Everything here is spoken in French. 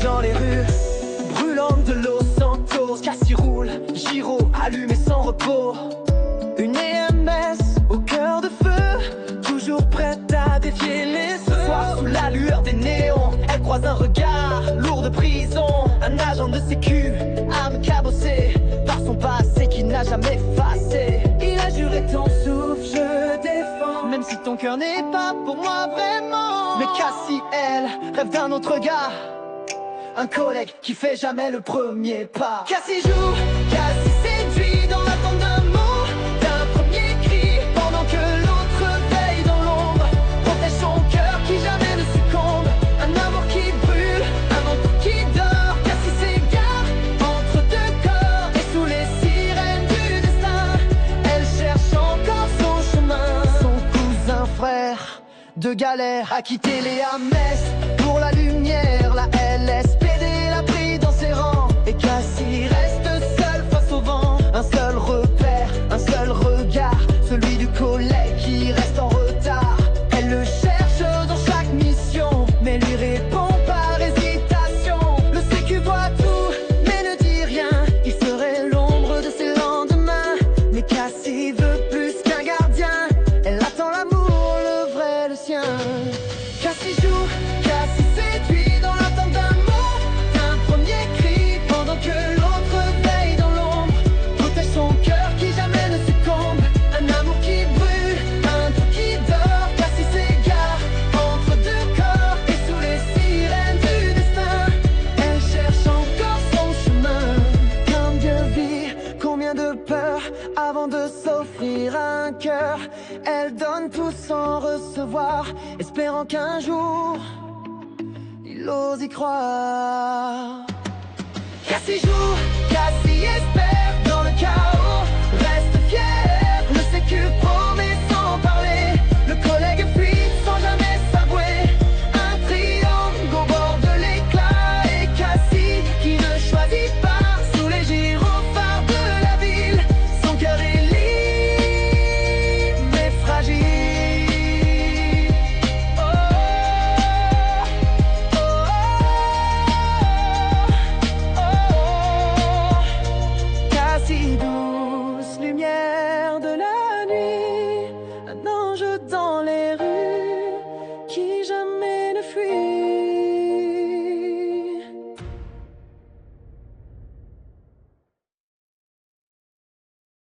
Dans les rues brûlantes de Los Santos, Cassie roule, gyro allumé sans repos. Une EMS au cœur de feu, toujours prête à défier les feux. Ce soir sous la lueur des néons, elle croise un regard lourd de prison. Un agent de sécu, âme cabossée par son passé qui n'a jamais effacé. Il a juré ton souffle, je défends, même si ton cœur n'est pas pour moi vraiment. Mais Cassie, elle, rêve d'un autre gars, un collègue qui fait jamais le premier pas. Cassie joue, Cassie séduit dans l'attente d'un mot, d'un premier cri, pendant que l'autre veille dans l'ombre. Protège son cœur qui jamais ne succombe. Un amour qui brûle, un amour qui dort. Cassie s'égare entre deux corps et sous les sirènes du destin. Elle cherche encore son chemin. Son cousin frère de galère a quitté les Ames pour la lumière, la LSPD l'a pris dans ses rangs. Et Cassie reste seule face au vent. Un seul repère, un seul regard, celui du collègue qui reste en retard. Elle le cherche dans chaque mission, mais lui répond par hésitation. Le sécu voit tout, mais ne dit rien. Il serait l'ombre de ses lendemains. Mais Cassie veut plus qu'un gardien. Elle attend l'amour, le vrai, le sien. Cassie joue, Cassie séduit dans l'attente d'un mot, d'un premier cri, pendant que l'autre veille dans l'ombre. Protège son cœur qui jamais ne succombe. Un amour qui brûle, un tout qui dort. Cassie s'égare entre deux corps et sous les sirènes du destin. Elle cherche encore son chemin. Combien de vies, combien de peurs avant de s'offrir un cœur. Elle donne tout sans recevoir, espérant qu'un jour il ose y croire. Cassie joue,